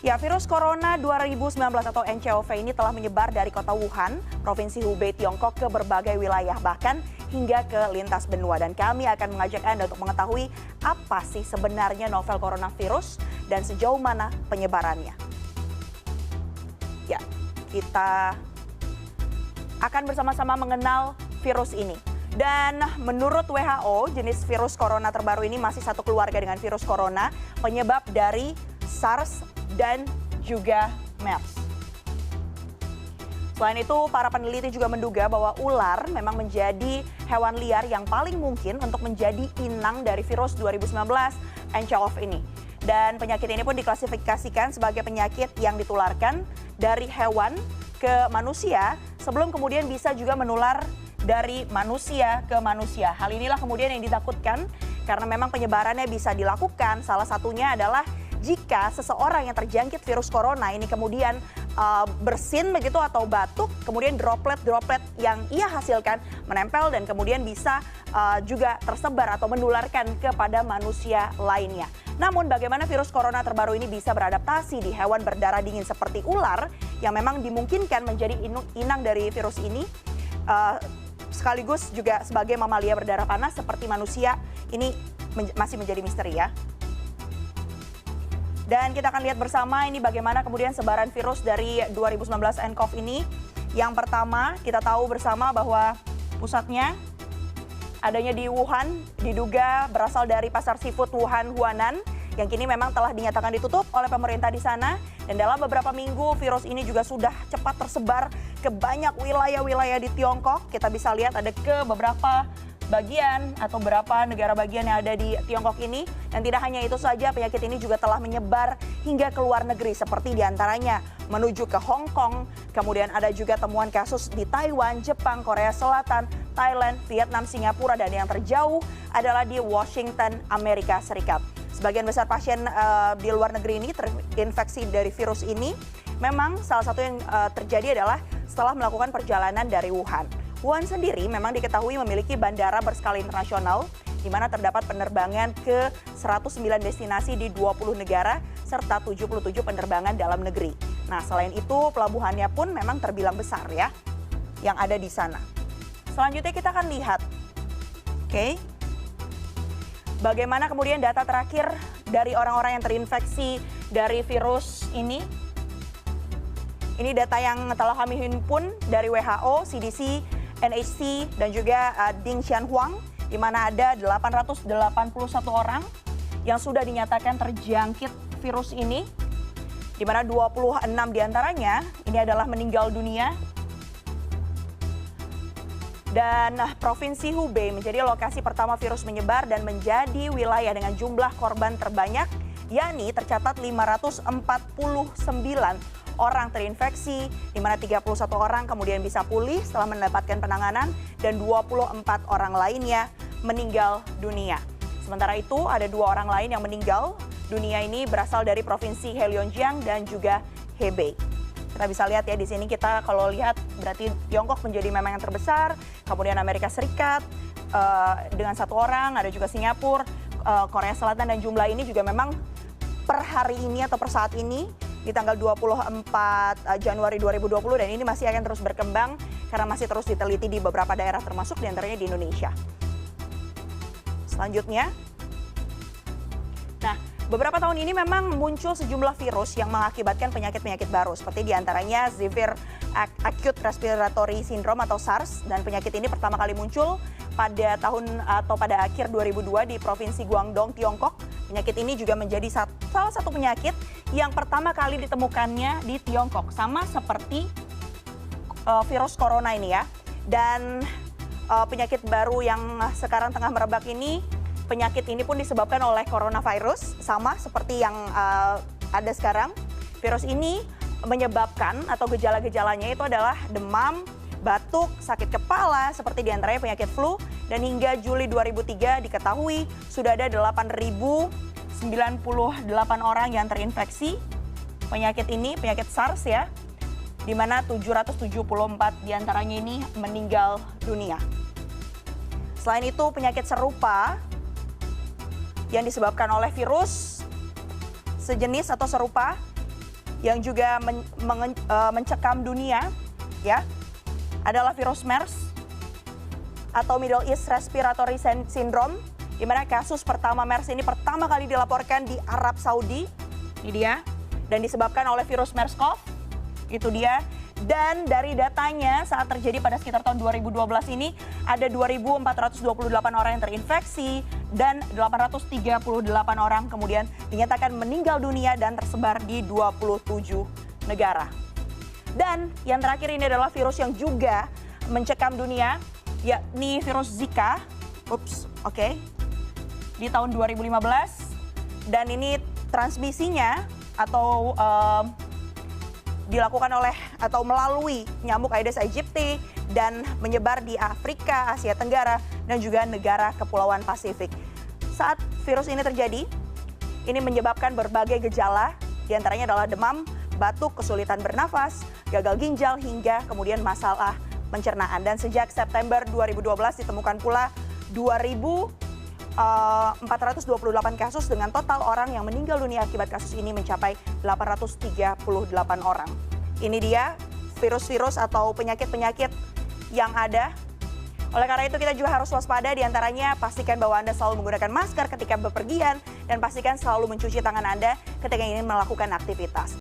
Ya, virus Corona 2019 atau NCOV ini telah menyebar dari kota Wuhan, Provinsi Hubei, Tiongkok ke berbagai wilayah, bahkan hingga ke lintas benua. Dan kami akan mengajak Anda untuk mengetahui apa sih sebenarnya novel coronavirus dan sejauh mana penyebarannya. Ya, kita akan bersama-sama mengenal virus ini. Dan menurut WHO, jenis virus corona terbaru ini masih satu keluarga dengan virus corona, penyebab dari SARS dan juga MERS. Selain itu, para peneliti juga menduga bahwa ular memang menjadi hewan liar yang paling mungkin untuk menjadi inang dari virus 2019 nCoV ini. Dan penyakit ini pun diklasifikasikan sebagai penyakit yang ditularkan dari hewan ke manusia sebelum kemudian bisa juga menular dari manusia ke manusia. Hal inilah kemudian yang ditakutkan karena memang penyebarannya bisa dilakukan. Salah satunya adalah jika seseorang yang terjangkit virus corona ini kemudian bersin begitu atau batuk, kemudian droplet-droplet yang ia hasilkan menempel dan kemudian bisa juga tersebar atau menularkan kepada manusia lainnya. Namun bagaimana virus corona terbaru ini bisa beradaptasi di hewan berdarah dingin seperti ular yang memang dimungkinkan menjadi inang dari virus ini, sekaligus juga sebagai mamalia berdarah panas seperti manusia, ini masih menjadi misteri ya. Dan kita akan lihat bersama ini bagaimana kemudian sebaran virus dari 2019 nCoV ini. Yang pertama, kita tahu bersama bahwa pusatnya adanya di Wuhan, diduga berasal dari pasar seafood Wuhan Huanan, yang kini memang telah dinyatakan ditutup oleh pemerintah di sana. Dan dalam beberapa minggu virus ini juga sudah cepat tersebar ke banyak wilayah-wilayah di Tiongkok. Kita bisa lihat ada ke beberapa bagian atau beberapa negara bagian yang ada di Tiongkok ini. Dan tidak hanya itu saja, penyakit ini juga telah menyebar hingga ke luar negeri seperti diantaranya menuju ke Hong Kong. Kemudian ada juga temuan kasus di Taiwan, Jepang, Korea Selatan, Thailand, Vietnam, Singapura, dan yang terjauh adalah di Washington, Amerika Serikat. Sebagian besar pasien di luar negeri ini terinfeksi dari virus ini. Memang salah satu yang terjadi adalah setelah melakukan perjalanan dari Wuhan. Wuhan sendiri memang diketahui memiliki bandara berskala internasional di mana terdapat penerbangan ke 109 destinasi di 20 negara serta 77 penerbangan dalam negeri. Nah, selain itu pelabuhannya pun memang terbilang besar ya yang ada di sana. Selanjutnya kita akan lihat. Oke. Bagaimana kemudian data terakhir dari orang-orang yang terinfeksi dari virus ini? Ini data yang telah kami himpun dari WHO, CDC, NHC, dan juga Ding Xianhuang, di mana ada 881 orang yang sudah dinyatakan terjangkit virus ini, di mana 26 diantaranya ini adalah meninggal dunia. Dan Provinsi Hubei menjadi lokasi pertama virus menyebar dan menjadi wilayah dengan jumlah korban terbanyak, yakni tercatat 549 orang terinfeksi, di mana 31 orang kemudian bisa pulih setelah mendapatkan penanganan dan 24 orang lainnya meninggal dunia. Sementara itu ada 2 orang lain yang meninggal dunia ini berasal dari Provinsi Heilongjiang dan juga Hebei. Kita bisa lihat ya di sini, kita kalau lihat berarti Tiongkok menjadi memang yang terbesar, kemudian Amerika Serikat dengan 1 orang, ada juga Singapura, Korea Selatan, dan jumlah ini juga memang per hari ini atau per saat ini di tanggal 24 Januari 2020, dan ini masih akan terus berkembang karena masih terus diteliti di beberapa daerah termasuk diantaranya di Indonesia. Selanjutnya, nah beberapa tahun ini memang muncul sejumlah virus yang mengakibatkan penyakit-penyakit baru seperti diantaranya Severe Acute Respiratory Syndrome atau SARS, dan penyakit ini pertama kali muncul pada akhir 2002 di Provinsi Guangdong, Tiongkok. Penyakit ini juga menjadi salah satu penyakit yang pertama kali ditemukannya di Tiongkok, sama seperti virus corona ini ya. Dan penyakit baru yang sekarang tengah merebak ini, penyakit ini pun disebabkan oleh coronavirus, sama seperti yang ada sekarang. Virus ini menyebabkan atau gejala-gejalanya itu adalah demam, batuk, sakit kepala, seperti diantaranya penyakit flu. Dan hingga Juli 2003 diketahui sudah ada 8.098 orang yang terinfeksi penyakit ini, penyakit SARS ya, di mana 774 diantaranya ini meninggal dunia. Selain itu penyakit serupa yang disebabkan oleh virus sejenis atau serupa yang juga mencekam dunia ya adalah virus MERS atau Middle East Respiratory Syndrome, di mana kasus pertama MERS ini pertama kali dilaporkan di Arab Saudi. Ini dia, dan disebabkan oleh virus MERS-CoV. Itu dia. Dan dari datanya saat terjadi pada sekitar tahun 2012 ini ada 2.428 orang yang terinfeksi dan 838 orang kemudian dinyatakan meninggal dunia dan tersebar di 27 negara. Dan yang terakhir ini adalah virus yang juga mencekam dunia, yakni virus Zika. Di tahun 2015, dan ini transmisinya atau dilakukan oleh atau melalui nyamuk Aedes aegypti dan menyebar di Afrika, Asia Tenggara, dan juga negara Kepulauan Pasifik. Saat virus ini terjadi, ini menyebabkan berbagai gejala, diantaranya adalah demam, batuk, kesulitan bernafas, gagal ginjal, hingga kemudian masalah pencernaan. Dan sejak September 2012 ditemukan pula 2.428 kasus dengan total orang yang meninggal dunia akibat kasus ini mencapai 838 orang. Ini dia virus-virus atau penyakit-penyakit yang ada. Oleh karena itu kita juga harus waspada, diantaranya pastikan bahwa Anda selalu menggunakan masker ketika bepergian dan pastikan selalu mencuci tangan Anda ketika ingin melakukan aktivitas.